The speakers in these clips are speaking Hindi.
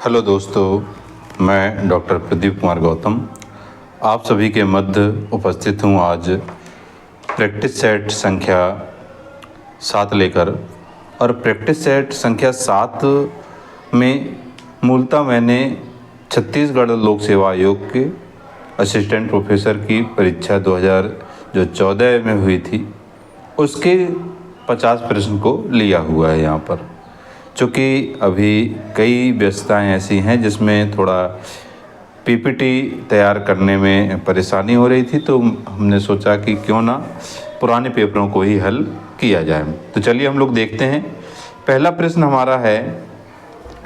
हेलो दोस्तों, मैं डॉक्टर प्रदीप कुमार गौतम आप सभी के मध्य उपस्थित हूँ आज प्रैक्टिस सेट संख्या 7 लेकर। और प्रैक्टिस सेट संख्या 7 में मूलतः मैंने छत्तीसगढ़ लोक सेवा आयोग के असिस्टेंट प्रोफेसर की परीक्षा 2014 में हुई थी, उसके 50 प्रश्न को लिया हुआ है यहाँ पर। चूँकि अभी कई व्यस्तताएं ऐसी हैं जिसमें थोड़ा पीपीटी तैयार करने में परेशानी हो रही थी, तो हमने सोचा कि क्यों ना पुराने पेपरों को ही हल किया जाए। तो चलिए हम लोग देखते हैं। पहला प्रश्न हमारा है,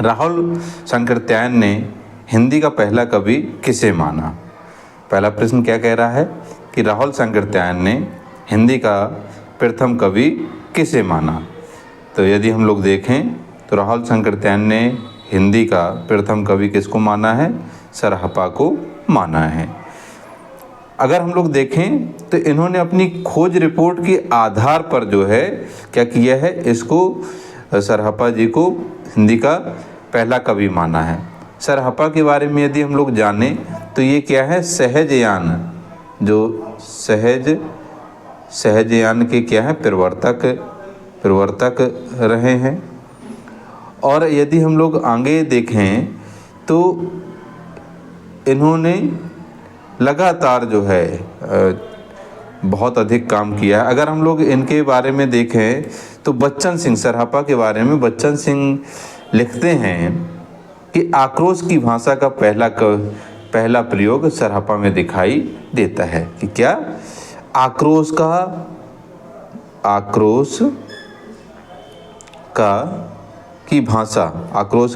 राहुल सांकृत्यायन ने हिंदी का पहला कवि किसे माना। पहला प्रश्न क्या कह रहा है कि राहुल सांकृत्यायन ने हिंदी का प्रथम कवि किसे माना। तो यदि हम लोग देखें तो राहुल सांकृत्यायन ने हिंदी का प्रथम कवि किसको माना है, सरहपा को माना है। अगर हम लोग देखें तो इन्होंने अपनी खोज रिपोर्ट के आधार पर जो है क्या किया है, इसको सरहपा जी को हिंदी का पहला कवि माना है। सरहपा के बारे में यदि हम लोग जानें तो ये क्या है, सहजयान, जो सहजयान के क्या है, प्रवर्तक रहे हैं। और यदि हम लोग आगे देखें तो इन्होंने लगातार जो है बहुत अधिक काम किया है। अगर हम लोग इनके बारे में देखें तो बच्चन सिंह, सरहपा के बारे में बच्चन सिंह लिखते हैं कि आक्रोश की भाषा का पहला प्रयोग सरहपा में दिखाई देता है। कि क्या, आक्रोश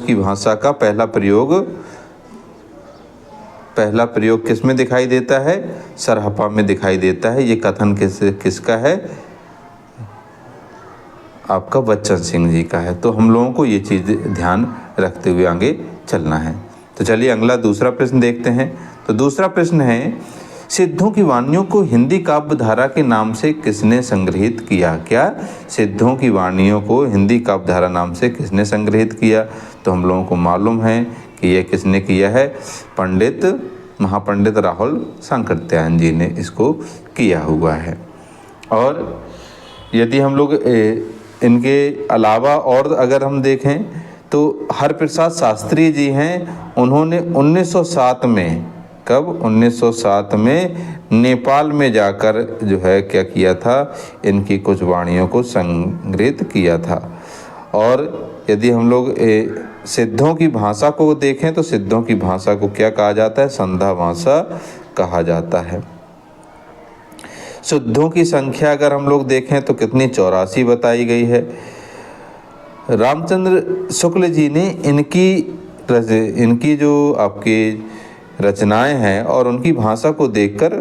की भाषा का पहला प्रयोग किस में दिखाई देता है, सरहपा में दिखाई देता है। ये कथन किसका है, आपका बच्चन सिंह जी का है। तो हम लोगों को ये चीज़ ध्यान रखते हुए आगे चलना है। तो चलिए अगला दूसरा प्रश्न देखते हैं। तो दूसरा प्रश्न है, सिद्धों की वाणियों को हिंदी काव्य धारा के नाम से किसने संग्रहित किया। क्या, सिद्धों की वाणियों को हिंदी काव्य धारा नाम से किसने संग्रहित किया। तो हम लोगों को मालूम है कि यह किसने किया है, महापंडित राहुल सांकृत्यायन जी ने इसको किया हुआ है। और यदि हम लोग इनके अलावा और अगर हम देखें तो हरप्रसाद शास्त्री जी हैं, उन्होंने 1907 में, कब, 1907 में नेपाल में जाकर जो है क्या किया था, इनकी कुछ वाणियों को संग्रहित किया था। और यदि हम लोग सिद्धों की भाषा को देखें तो सिद्धों की भाषा को क्या कहा जाता है, संधा भाषा कहा जाता है। शुद्धों की संख्या अगर हम लोग देखें तो कितनी, 84 बताई गई है। रामचंद्र शुक्ल जी ने इनकी जो आपकी रचनाएं हैं और उनकी भाषा को देखकर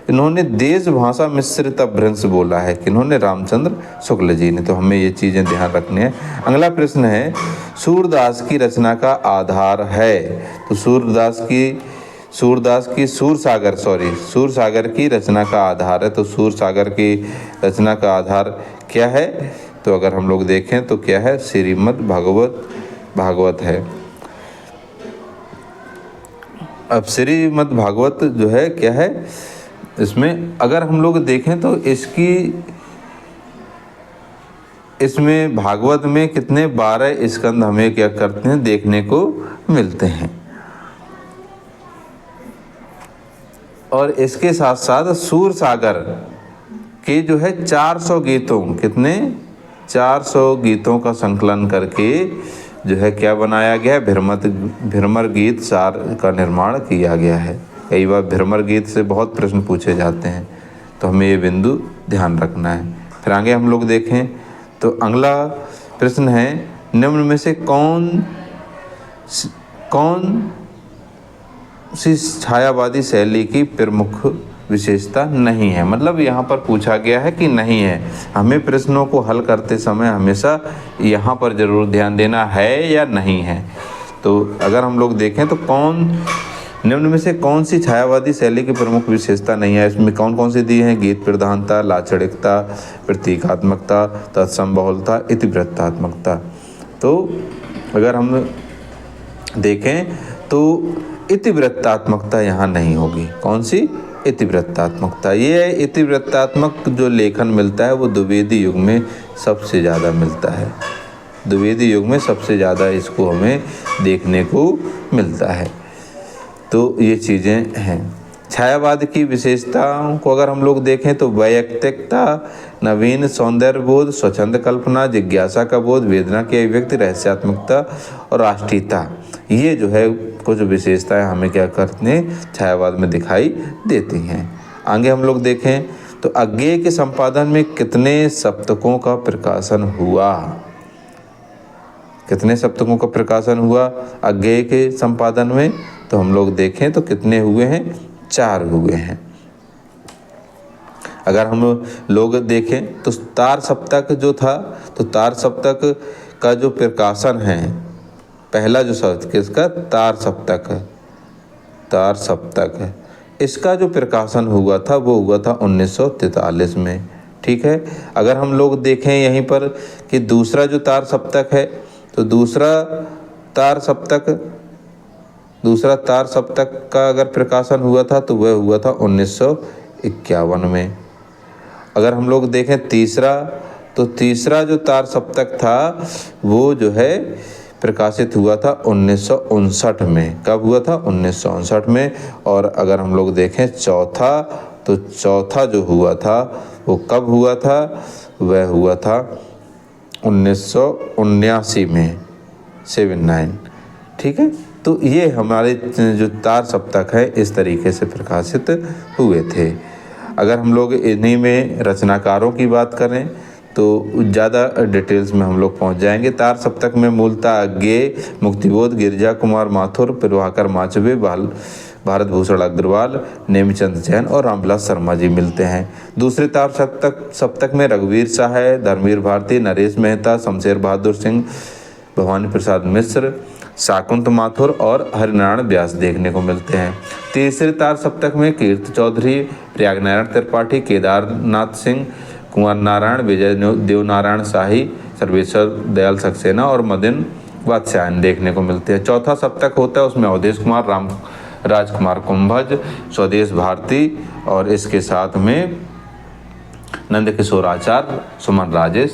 इन्होंने देश भाषा मिश्रित अपभ्रंश बोला है। कि इन्होंने, रामचंद्र शुक्ल जी ने। तो हमें ये चीज़ें ध्यान रखनी है। अगला प्रश्न है, सूरदास की रचना का आधार है। तो सूरदास की सूरसागर की रचना का आधार है। तो सूरसागर की रचना का आधार क्या है, तो अगर हम लोग देखें तो क्या है, श्रीमद् भागवत है। अब श्रीमद् भागवत जो है क्या है, इसमें अगर हम लोग देखें तो इसमें भागवत में कितने 12 स्कंद हमें क्या करते हैं, देखने को मिलते हैं। और इसके साथ साथ सूरसागर के जो है 400 गीतों, कितने, 400 गीतों का संकलन करके जो है क्या बनाया गया है, भ्रमर गीत सार का निर्माण किया गया है। कई बार भ्रमर गीत से बहुत प्रश्न पूछे जाते हैं, तो हमें ये बिंदु ध्यान रखना है। फिर आगे हम लोग देखें तो अगला प्रश्न है, निम्न में से कौन सी छायावादी शैली की प्रमुख विशेषता नहीं है। मतलब यहाँ पर पूछा गया है कि नहीं है। हमें प्रश्नों को हल करते समय हमेशा यहाँ पर ज़रूर ध्यान देना है या नहीं है। तो अगर हम लोग देखें तो निम्न में से कौन सी छायावादी शैली की प्रमुख विशेषता नहीं है। इसमें कौन कौन सी दी हैं, गीत प्रधानता, लाक्षणिकता, प्रतीकात्मकता, तत्सम बहुलता, इतिवृत्तात्मकता। तो अगर हम देखें तो इतिवृत्तात्मकता यहाँ नहीं होगी। कौन सी? इतिवृत्तात्मकता। ये इतिवृत्तात्मक जो लेखन मिलता है वो द्विवेदी युग में सबसे ज़्यादा मिलता है। द्विवेदी युग में सबसे ज़्यादा इसको हमें देखने को मिलता है। तो ये चीज़ें हैं। छायावाद की विशेषताओं को अगर हम लोग देखें तो वैयक्तिकता, नवीन सौंदर्य बोध, स्वच्छंद कल्पना, जिज्ञासा का बोध, वेदना की अभिव्यक्ति, रहस्यात्मकता और राष्ट्रीयता, ये जो है कुछ विशेषताएं हमें क्या करते हैं छायावाद में दिखाई देती हैं। आगे हम लोग देखें तो अज्ञेय के संपादन में कितने सप्तकों का प्रकाशन हुआ? कितने सप्तकों का प्रकाशन हुआ अज्ञेय के संपादन में? तो हम लोग देखें तो कितने हुए हैं? 4 हुए हैं। अगर हम लोग देखें तो तार सप्तक जो था, तो तार सप्तक का जो प्रकाशन है, पहला जो शब्द किसका? तार सप्तक। तार सप्तक है, इसका जो प्रकाशन हुआ था वो हुआ था 1943 में। ठीक है। अगर हम लोग देखें यहीं पर कि दूसरा जो तार सप्तक है, तो दूसरा तार सप्तक का अगर प्रकाशन हुआ था तो वह हुआ था 1951 में। अगर हम लोग देखें तीसरा, तो तीसरा जो तार सप्तक था वो जो है प्रकाशित हुआ था 1959 में। कब हुआ था? 1959 में। और अगर हम लोग देखें चौथा, तो चौथा जो हुआ था वो कब हुआ था? वह हुआ था 1979 में, 79। ठीक है। तो ये हमारे जो तार सप्तक है इस तरीके से प्रकाशित हुए थे। अगर हम लोग इन्हीं में रचनाकारों की बात करें तो ज़्यादा डिटेल्स में हम लोग पहुंच जाएंगे। तार सप्तक में मूलतः अज्ञेय, मुक्तिबोध, गिरिजा कुमार माथुर, प्रभाकर माचवे, भारत भूषण अग्रवाल, नेमिचंद जैन और रामविलास शर्मा जी मिलते हैं। दूसरे तार सप्तक में रघुवीर सहाय, धर्मवीर भारती, नरेश मेहता, शमशेर बहादुर सिंह, भवानी प्रसाद मिश्र, शाकुंत माथुर और हरिनारायण व्यास देखने को मिलते हैं। तीसरे तार सप्तक में कीर्ति चौधरी, प्रयागनारायण त्रिपाठी, केदारनाथ सिंह, कुंवर नारायण, विजय देवनारायण शाही, सर्वेश्वर दयाल सक्सेना और मदन वात्स्यायन देखने को मिलते हैं। चौथा सप्तक होता है उसमें अवधेश कुमार, राजकुमार कुंभज, स्वदेश भारती और इसके साथ में नंद किशोर आचार्य, सुमन राजेश,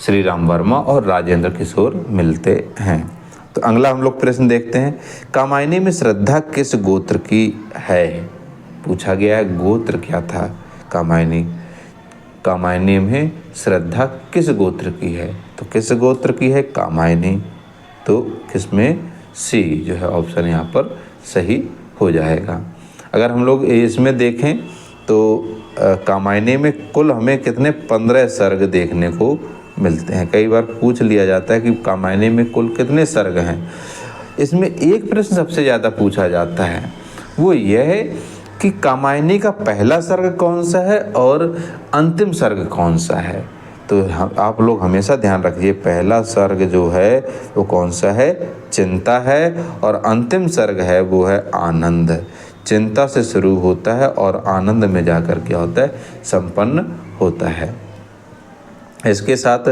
श्री राम वर्मा और राजेंद्र किशोर मिलते हैं। तो अगला हम लोग प्रश्न देखते हैं। कामायनी में श्रद्धा किस गोत्र की है? पूछा गया है गोत्र क्या था कामायनी में श्रद्धा किस गोत्र की है? तो किस गोत्र की है कामायनी? तो किसमें? सी जो है ऑप्शन यहाँ पर सही हो जाएगा। अगर हम लोग इसमें देखें तो कामायनी में कुल हमें कितने 15 सर्ग देखने को मिलते हैं। कई बार पूछ लिया जाता है कि कामायनी में कुल कितने सर्ग हैं। इसमें एक प्रश्न सबसे ज़्यादा पूछा जाता है, वो यह है कि कामायनी का पहला सर्ग कौन सा है और अंतिम सर्ग कौन सा है। तो आप लोग हमेशा ध्यान रखिए, पहला सर्ग जो है वो कौन सा है? चिंता है। और अंतिम सर्ग है वो है आनंद। चिंता से शुरू होता है और आनंद में जाकर क्या होता है? संपन्न होता है। इसके साथ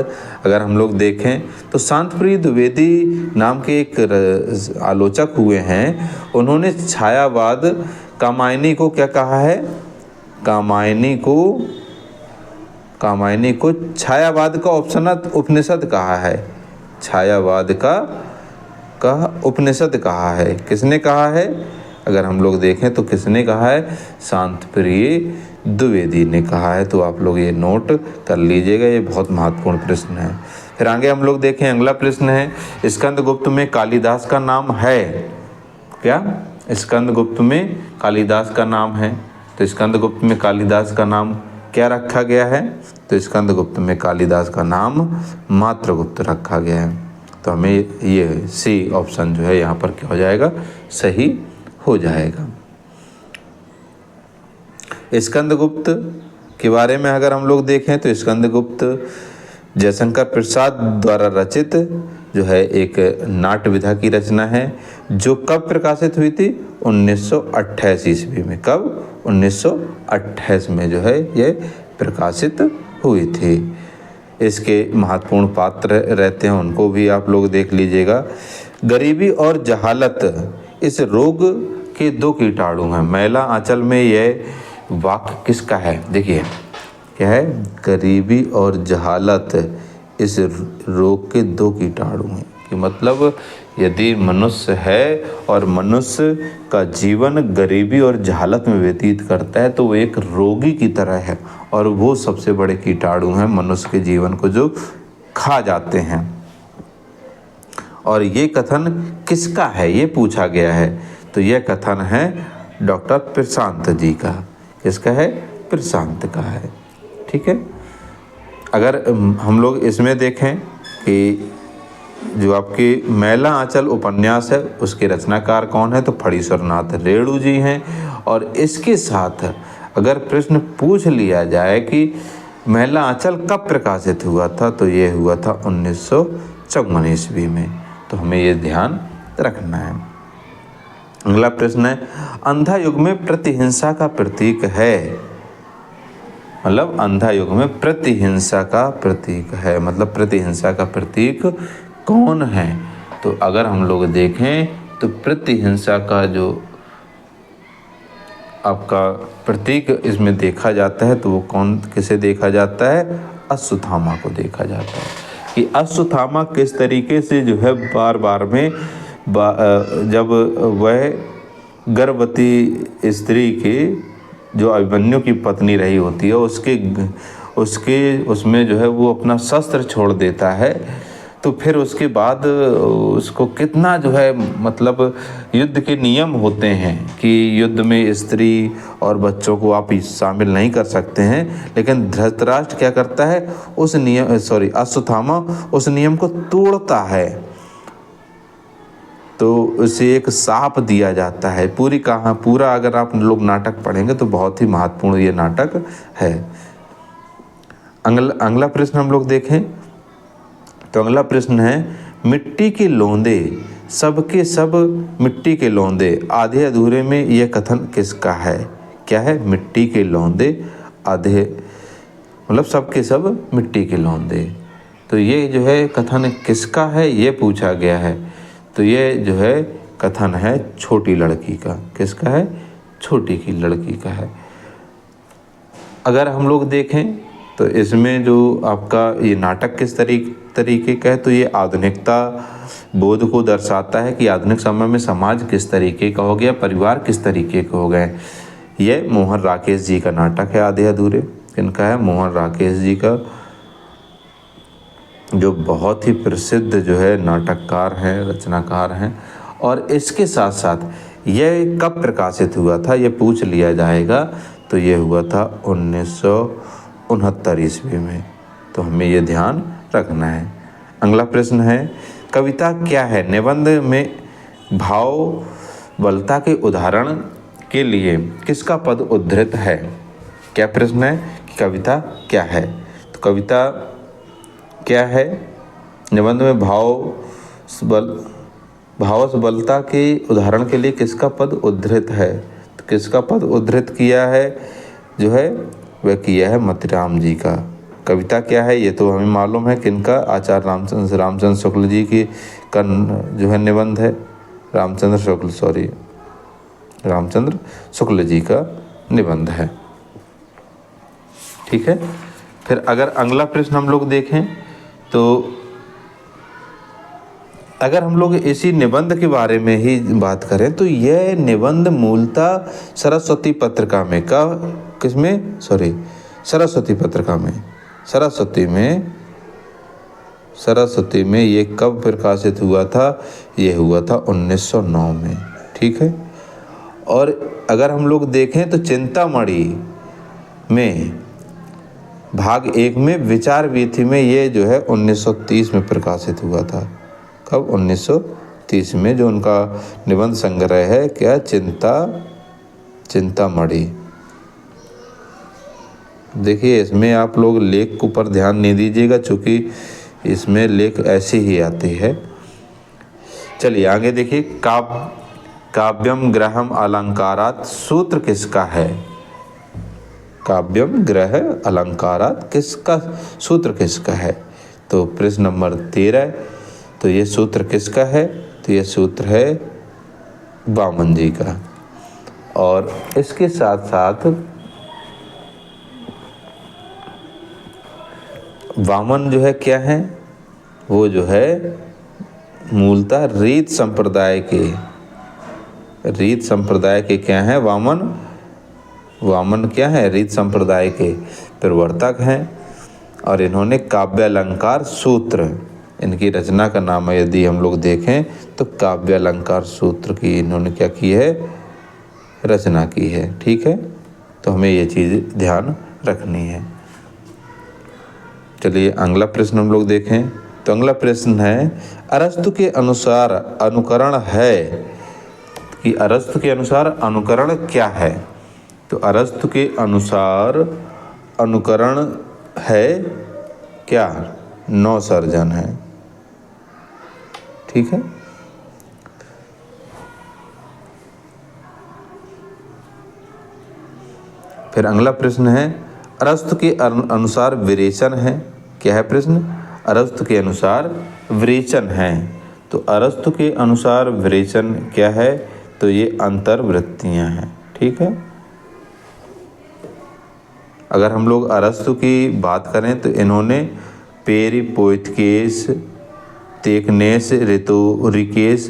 अगर हम लोग देखें तो शांतप्रिय द्विवेदी नाम के एक आलोचक हुए हैं, उन्होंने छायावाद कामायनी को क्या कहा है? कामायनी को छायावाद का उपनिषद कहा है। छायावाद का उपनिषद कहा है। किसने कहा है? अगर हम लोग देखें तो किसने कहा है? शांतप्रिय द्विवेदी ने कहा है। तो आप लोग ये नोट कर लीजिएगा, ये बहुत महत्वपूर्ण प्रश्न है। फिर आगे हम लोग देखें, अगला प्रश्न है स्कंदगुप्त में कालिदास का नाम है क्या? स्कंदगुप्त में कालिदास का नाम है। तो स्कंदगुप्त में कालिदास का नाम क्या रखा गया है? तो स्कंदगुप्त में कालिदास का नाम मात्रगुप्त रखा गया है। तो हमें ये सी ऑप्शन जो है यहाँ पर क्या हो जाएगा? सही हो जाएगा। स्कंदगुप्त के बारे में अगर हम लोग देखें तो स्कंदगुप्त जयशंकर प्रसाद द्वारा रचित जो है एक नाट्य विधा की रचना है, जो कब प्रकाशित हुई थी? 1928 ईस्वी में। कब? 1928 में जो है ये प्रकाशित हुई थी। इसके महत्वपूर्ण पात्र रहते हैं, उनको भी आप लोग देख लीजिएगा। गरीबी और जहालत इस रोग के दो कीटाणु हैं। महिला आंचल में यह वाक्य किसका है? देखिए क्या है, गरीबी और जहालत इस रोग के दो कीटाणु हैं। कि मतलब यदि मनुष्य है और मनुष्य का जीवन गरीबी और जहालत में व्यतीत करता है तो वो एक रोगी की तरह है, और वो सबसे बड़े कीटाणु हैं मनुष्य के जीवन को जो खा जाते हैं। और ये कथन किसका है ये पूछा गया है, तो यह कथन है डॉक्टर प्रशांत जी का। किसका है? प्रशांत का है। ठीक है। अगर हम लोग इसमें देखें कि जो आपकी महिला आंचल उपन्यास है उसके रचनाकार कौन है, तो फणीश्वरनाथ रेणु जी हैं। और इसके साथ अगर प्रश्न पूछ लिया जाए कि महिला आंचल कब प्रकाशित हुआ था, तो ये हुआ था 1954 ईस्वी में। तो हमें ये ध्यान रखना है। अगला प्रश्न है, अंधा युग में प्रतिहिंसा का प्रतीक है। मतलब अंधा युग में प्रतिहिंसा का प्रतीक है, मतलब प्रतिहिंसा का प्रतीक कौन है? तो अगर हम लोग देखें तो प्रतिहिंसा का जो आपका प्रतीक इसमें देखा जाता है तो वो कौन किसे देखा जाता है? अश्वत्थामा को देखा जाता है। कि अश्वत्थामा किस तरीके से जो है बार बार में जब वह गर्भवती स्त्री की जो अभिमन्यु की पत्नी रही होती है उसके उसमें जो है वो अपना शस्त्र छोड़ देता है, तो फिर उसके बाद उसको कितना जो है मतलब युद्ध के नियम होते हैं कि युद्ध में स्त्री और बच्चों को आप शामिल नहीं कर सकते हैं, लेकिन धृतराष्ट्र क्या करता है, अश्वत्थामा उस नियम को तोड़ता है। तो उसे एक शाप दिया जाता है। पूरा अगर आप लोग नाटक पढ़ेंगे तो बहुत ही महत्वपूर्ण ये नाटक है। अगला प्रश्न हम लोग देखें तो अगला प्रश्न है, मिट्टी के लौंदे सबके सब मिट्टी के लौंदे आधे अधूरे में यह कथन किसका है? क्या है? मिट्टी के लौंदे आधे, मतलब सबके सब मिट्टी के लौंदे। तो ये जो है कथन किसका है ये पूछा गया है। तो ये जो है कथन है छोटी लड़की का। किसका है? छोटी की लड़की का है। अगर हम लोग देखें तो इसमें जो आपका ये नाटक किस तरीके का है, तो ये आधुनिकता बोध को दर्शाता है कि आधुनिक समय में समाज किस तरीके का हो गया, परिवार किस तरीके के हो गए। ये मोहन राकेश जी का नाटक है आधे अधूरे। इनका है मोहन राकेश जी का, जो बहुत ही प्रसिद्ध जो है नाटककार हैं, रचनाकार हैं। और इसके साथ साथ यह कब प्रकाशित हुआ था ये पूछ लिया जाएगा, तो ये हुआ था 1969 ईस्वी में। तो हमें ये ध्यान रखना है। अगला प्रश्न है, कविता क्या है? निबंध में भाव बलता के उदाहरण के लिए किसका पद उद्धृत है? क्या प्रश्न है कि कविता क्या है? तो कविता क्या है? निबंध में भावबलता के उदाहरण के लिए किसका पद उद्धृत है? तो किसका पद उद्धृत किया है जो है वह किया है मतिराम जी का। कविता क्या है ये तो हमें मालूम है, किनका? आचार्य रामचंद्र शुक्ल जी की का जो है निबंध है। रामचंद्र शुक्ल जी का निबंध है। ठीक है। फिर अगर अगला प्रश्न हम लोग देखें तो अगर हम लोग इसी निबंध के बारे में ही बात करें तो यह निबंध मूलतः सरस्वती पत्रिका में सरस्वती में ये कब प्रकाशित हुआ था? ये हुआ था 1909 में। ठीक है। और अगर हम लोग देखें तो चिंतामणि में भाग 1 में विचार वीथी में ये जो है 1930 में प्रकाशित हुआ था। कब? 1930 में जो उनका निबंध संग्रह है क्या? चिंतामणि। देखिए इसमें आप लोग लेख के ऊपर ध्यान नहीं दीजिएगा क्योंकि इसमें लेख ऐसे ही आते हैं। चलिए आगे देखिए, काव्यम ग्रहम अलंकारात सूत्र किसका है? काव्यम ग्रह अलंकारात किसका सूत्र किसका है? तो प्रश्न नंबर 13, तो ये सूत्र किसका है? तो यह सूत्र है वामन जी का। और इसके साथ साथ वामन जो है क्या है, वो जो है मूलतः रीत संप्रदाय के क्या है, वामन क्या है, रीत संप्रदाय के प्रवर्तक हैं। और इन्होंने काव्यालंकार सूत्र, इनकी रचना का नाम है यदि हम लोग देखें तो काव्यालंकार सूत्र की इन्होंने क्या की है, रचना की है। ठीक है, तो हमें ये चीज़ ध्यान रखनी है। चलिए अगला प्रश्न हम लोग देखें। तो अगला प्रश्न है, अरस्तु के अनुसार अनुकरण है कि अरस्तु के अनुसार अनुकरण क्या है। तो अरस्तु के अनुसार अनुकरण है क्या, नवसर्जन है। ठीक है, फिर अगला प्रश्न है, अरस्तु के अनुसार विरेचन है। क्या है प्रश्न, अरस्तु के अनुसार विरेचन है। तो अरस्तु के अनुसार विरेचन क्या है, तो ये अंतर्वृत्तियां हैं। ठीक है, अगर हम लोग अरस्तु की बात करें तो इन्होंने पेरिपोइथकेस, तेकनेस, रितोरिकेस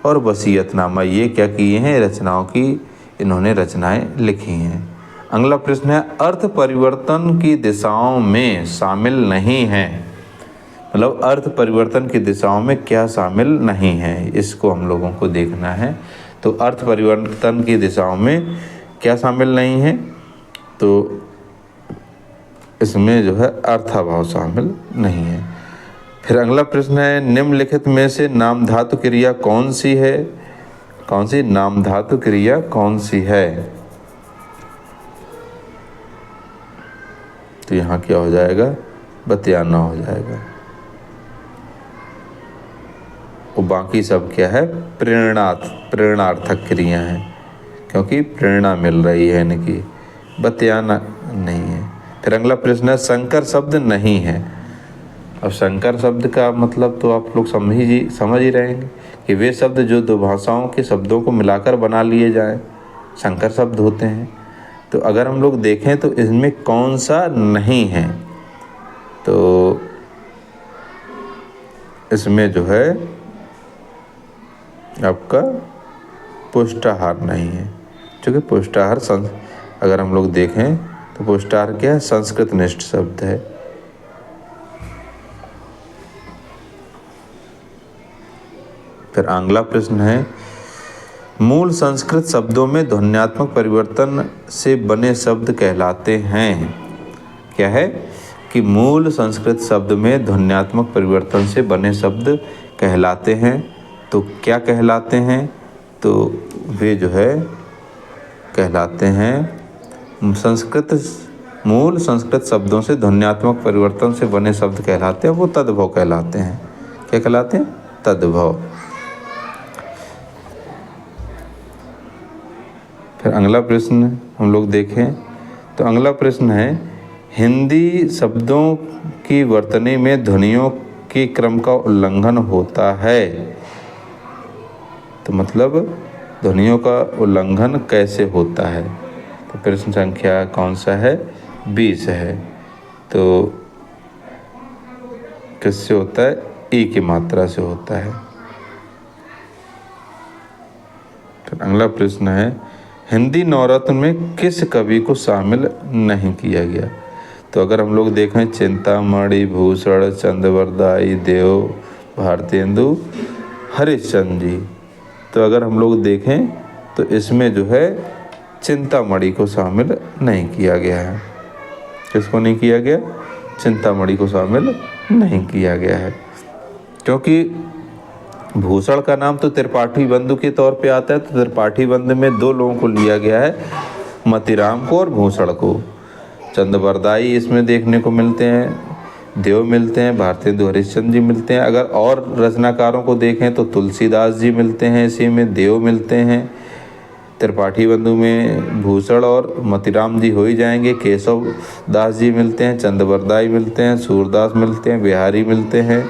और वसीयतनामा ये क्या किए हैं, रचनाओं की इन्होंने रचनाएं लिखी हैं। अगला प्रश्न है, अर्थ परिवर्तन की दिशाओं में शामिल नहीं है। मतलब अर्थ परिवर्तन की दिशाओं में क्या शामिल नहीं है, इसको हम लोगों को देखना है। तो अर्थ परिवर्तन की दिशाओं में क्या शामिल नहीं है, तो इसमें जो है अर्थाभाव शामिल नहीं है। फिर अगला प्रश्न है, निम्नलिखित में से नाम धातु क्रिया कौन सी है, कौन सी नाम धातु क्रिया कौन सी है। तो यहाँ क्या हो जाएगा, बतियाना हो जाएगा। और बाकी सब क्या है, प्रेरणार्थक क्रिया है, क्योंकि प्रेरणा मिल रही है इनकी, बतियाना नहीं है। फिर अगला प्रश्न है, संकर शब्द नहीं है। अब संकर शब्द का मतलब तो आप लोग समझ ही रहेंगे कि वे शब्द जो दो भाषाओं के शब्दों को मिलाकर बना लिए जाएं, संकर शब्द होते हैं। तो अगर हम लोग देखें तो इसमें कौन सा नहीं है, तो इसमें जो है आपका पुष्टाहार नहीं है, क्योंकि पुष्टाहार अगर हम लोग देखें तो पुष्टाहार क्या है, संस्कृत निष्ठ शब्द है। फिर अगला प्रश्न है, मूल संस्कृत शब्दों में ध्वन्यात्मक परिवर्तन से बने शब्द कहलाते हैं। क्या है कि मूल संस्कृत शब्द में ध्वन्यात्मक परिवर्तन से बने शब्द कहलाते हैं। तो क्या कहलाते हैं, तो वे जो है कहलाते हैं मूल संस्कृत शब्दों से ध्वन्यात्मक परिवर्तन से बने शब्द कहलाते हैं, वो तद्भव कहलाते हैं। क्या कहलाते हैं, तद्भव। फिर अगला प्रश्न हम लोग देखें तो अगला प्रश्न है, हिंदी शब्दों की वर्तनी में ध्वनियों के क्रम का उल्लंघन होता है। तो मतलब ध्वनियों का उल्लंघन कैसे होता है, तो प्रश्न संख्या कौन सा है, 20 है। तो किससे होता है, ई की मात्रा से होता है। फिर अगला प्रश्न है, हिंदी नवरत्न में किस कवि को शामिल नहीं किया गया। तो अगर हम लोग देखें, चिंतामणि, भूषण, चंद्रवरदाई, देव, भारतेंदु, हरिश्चंद्र जी। तो अगर हम लोग देखें तो इसमें जो है चिंतामणि को शामिल नहीं किया गया है। किसको नहीं किया गया, चिंतामणि को शामिल नहीं किया गया है, क्योंकि भूषण का नाम तो त्रिपाठी बंधु के तौर पे आता है। तो त्रिपाठी बंधु में दो लोगों को लिया गया है, मतीराम को और भूषण को। चंद्रवरदाई इसमें देखने को मिलते हैं, देव मिलते हैं, भारतेंदु हरिश्चंद्र जी मिलते हैं। अगर और रचनाकारों को देखें तो तुलसीदास जी मिलते हैं, इसी में देव मिलते हैं। त्रिपाठी बंधु में भूषण और मतीराम जी हो ही जाएंगे। केशव दास जी मिलते हैं, चंद्रवरदाई मिलते हैं, सूरदास मिलते हैं, बिहारी मिलते हैं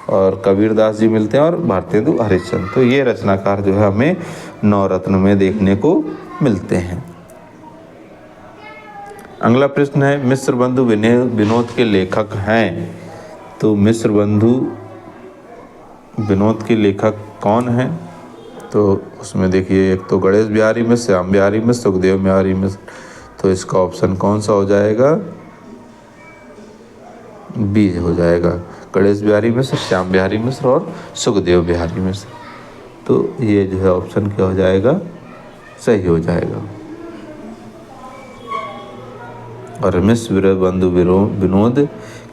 और कबीरदास जी मिलते हैं और भारतेंदु हरिश्चंद्र। तो ये रचनाकार जो है हमें नवरत्न में देखने को मिलते हैं। अगला प्रश्न है मिश्र बंधु विनोद के लेखक हैं। तो मिश्र बंधु विनोद के लेखक कौन हैं? तो उसमें देखिए, एक तो गणेश बिहारी मिश्र, श्याम बिहारी मिश्र, सुखदेव बिहारी मिश्र। तो इसका ऑप्शन कौन सा हो जाएगा? बी हो जाएगा, गणेश बिहारी मिश्र, श्याम बिहारी मिश्र और सुखदेव बिहारी मिश्र। तो ये जो है ऑप्शन क्या हो जाएगा? सही हो जाएगा। और मिश्र बंधु विनोद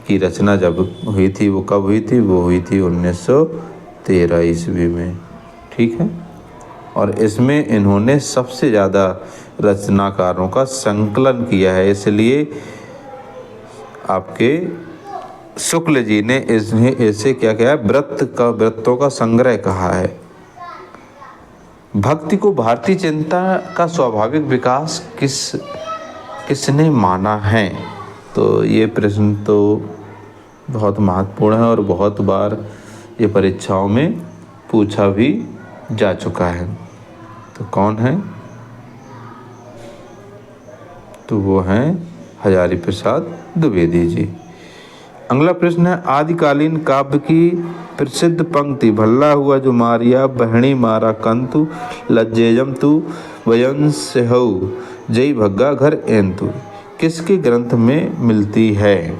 की रचना जब हुई थी वो कब हुई थी? वो हुई थी 1913 ईस्वी में। ठीक है। और इसमें इन्होंने सबसे ज़्यादा रचनाकारों का संकलन किया है, इसलिए आपके शुक्ल जी ने इसे क्या किया है? वृत्तों का संग्रह कहा है। भक्ति को भारतीय चिंता का स्वाभाविक विकास किसने माना है? तो ये प्रश्न तो बहुत महत्वपूर्ण है और बहुत बार ये परीक्षाओं में पूछा भी जा चुका है। तो कौन है? तो वो हैं हजारी प्रसाद द्विवेदी जी। अगला प्रश्न है आदिकालीन काव्य की प्रसिद्ध पंक्ति भल्ला हुआ जो मारिया बहणी मारा कंतु लज्जेजम तु वयंसहु जय भग्गा घर एंतु किसके ग्रंथ में मिलती है?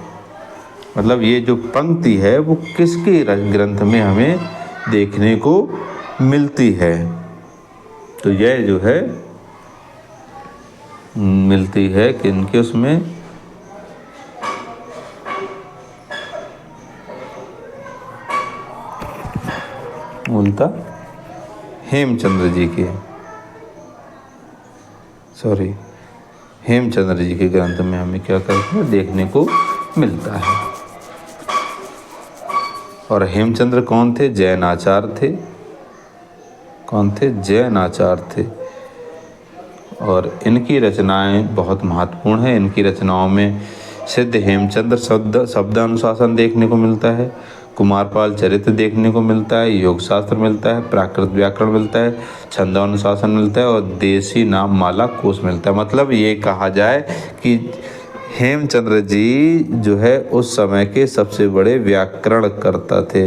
मतलब ये जो पंक्ति है वो किसके ग्रंथ में हमें देखने को मिलती है? तो यह जो है मिलती है किनके उसमें? मूलतः हेमचंद्र जी के, हेमचंद्र जी के ग्रंथ में हमें क्या करते हैं? देखने को मिलता है। और हेमचंद्र कौन थे? जैन आचार्य थे। कौन थे? जैन आचार्य थे। और इनकी रचनाएं बहुत महत्वपूर्ण हैं। इनकी रचनाओं में सिद्ध हेमचंद्र शब्द अनुशासन देखने को मिलता है, कुमारपाल चरित्र देखने को मिलता है, योग शास्त्र मिलता है, प्राकृत व्याकरण मिलता है, छंदानुशासन मिलता है और देसी नाम माला कोश मिलता है। मतलब ये कहा जाए कि हेमचंद्र जी जो है उस समय के सबसे बड़े व्याकरणकर्ता थे,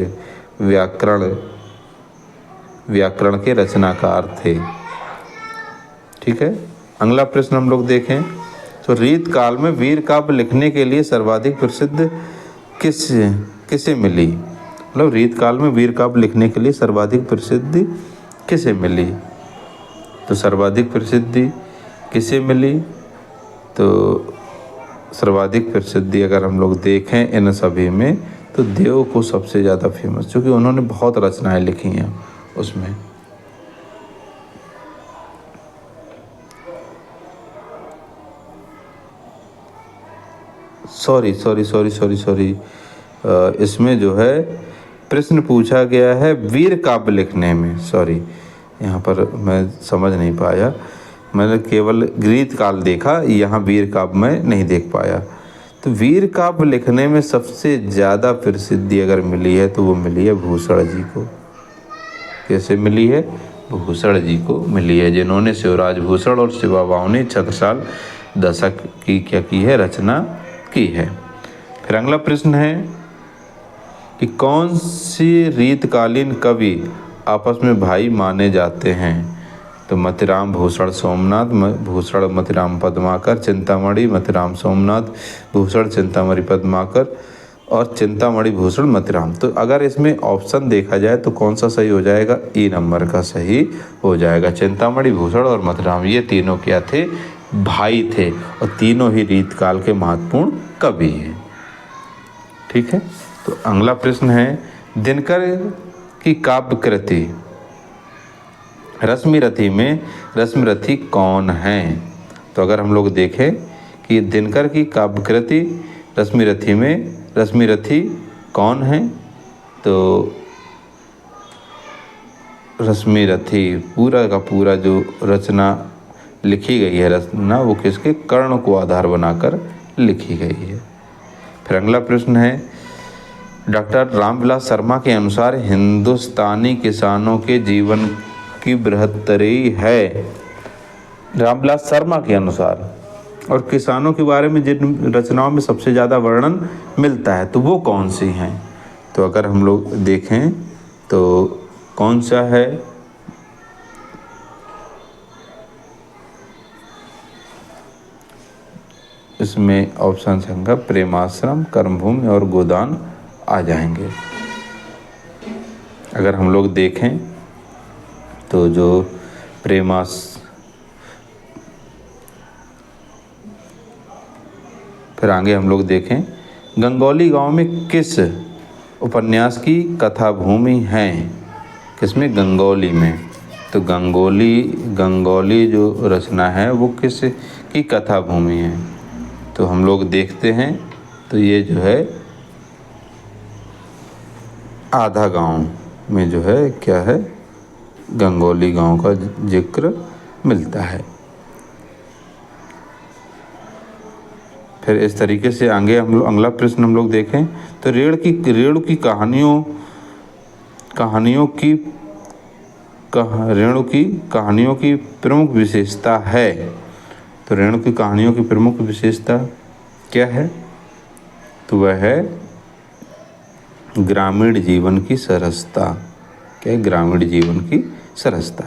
व्याकरण के रचनाकार थे। ठीक है। अगला प्रश्न हम लोग देखें तो रीत काल में वीर काव्य लिखने के लिए सर्वाधिक प्रसिद्ध किसे मिली? मतलब रीत काल में वीर काव्य लिखने के लिए सर्वाधिक प्रसिद्धि किसे मिली? तो सर्वाधिक प्रसिद्धि किसे मिली? तो सर्वाधिक प्रसिद्धि अगर हम लोग देखें इन सभी में तो देव को सबसे ज़्यादा फेमस, क्योंकि उन्होंने बहुत रचनाएं लिखी हैं उसमें। सॉरी, इसमें जो है प्रश्न पूछा गया है वीर काव्य लिखने में, सॉरी यहाँ पर मैं समझ नहीं पाया, मैंने केवल रीत काल देखा, यहाँ वीर काव्य में नहीं देख पाया। तो वीर काव्य लिखने में सबसे ज़्यादा प्रसिद्धि अगर मिली है तो वो मिली है भूषण जी को। कैसे मिली है? भूषण जी को मिली है, जिन्होंने शिवराज भूषण और शिवा बावनी छत्रसाल दशक की क्या की है? रचना की है। फिर अगला प्रश्न है कि कौन सी रीतकालीन कवि आपस में भाई माने जाते हैं? तो मतिराम भूषण सोमनाथ, भूषण मतिराम पद्माकर, चिंतामणि मतिराम सोमनाथ, भूषण चिंतामणि पद्माकर और चिंतामणि भूषण मतिराम। तो अगर इसमें ऑप्शन देखा जाए तो कौन सा सही हो जाएगा? ई नंबर का सही हो जाएगा। चिंतामणि भूषण और मतिराम ये तीनों क्या थे? भाई थे और तीनों ही रीतकाल के महत्वपूर्ण कवि हैं। ठीक है। तो अगला प्रश्न है दिनकर की काव्य कृति रश्मिरथी में रश्मिरथी कौन है? तो अगर हम लोग देखें कि दिनकर की काव्य कृति रश्मिरथी में रश्मिरथी कौन है? तो रश्मिरथी पूरा का पूरा जो रचना लिखी गई है रचना वो किसके? कर्ण को आधार बनाकर लिखी गई है। फिर अगला प्रश्न है डॉक्टर रामविलास शर्मा के अनुसार हिंदुस्तानी किसानों के जीवन की बृहत्तरी है। रामविलास शर्मा के अनुसार, और किसानों के बारे में जिन रचनाओं में सबसे ज़्यादा वर्णन मिलता है तो वो कौन सी हैं? तो अगर हम लोग देखें तो कौन सा है? इसमें ऑप्शन संख्या प्रेमाश्रम, कर्मभूमि और गोदान आ जाएंगे। अगर हम लोग देखें तो जो फिर आगे हम लोग देखें, गंगौली गांव में किस उपन्यास की कथा भूमि है? किसमें? गंगौली में। तो गंगौली जो रचना है वो किस की कथा भूमि है? तो हम लोग देखते हैं तो ये जो है आधा गांव में जो है क्या है, गंगौली गांव का जिक्र मिलता है। फिर इस तरीके से आगे हम लोग अगला प्रश्न हम लोग देखें तो रेणु की कहानियों की प्रमुख विशेषता है। तो रेणु की कहानियों की प्रमुख विशेषता क्या है? तो वह है ग्रामीण जीवन की सरसता। क्या है? ग्रामीण जीवन की सरसता।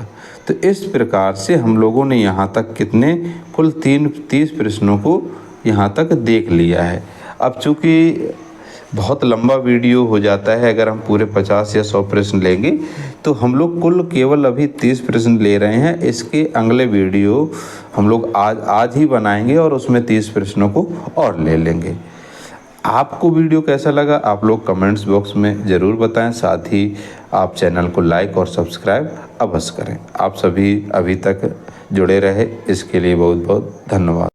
तो इस प्रकार से हम लोगों ने यहाँ तक कितने कुल 30 प्रश्नों को यहाँ तक देख लिया है। अब चूँकि बहुत लंबा वीडियो हो जाता है, अगर हम पूरे 50 या 100 प्रश्न लेंगे तो हम लोग कुल केवल अभी 30 प्रश्न ले रहे हैं। इसके अगले वीडियो हम लोग आज ही बनाएंगे और उसमें 30 प्रश्नों को और ले लेंगे। आपको वीडियो कैसा लगा आप लोग कमेंट्स बॉक्स में ज़रूर बताएं। साथ ही आप चैनल को लाइक और सब्सक्राइब अवश्य करें। आप सभी अभी तक जुड़े रहे इसके लिए बहुत बहुत धन्यवाद।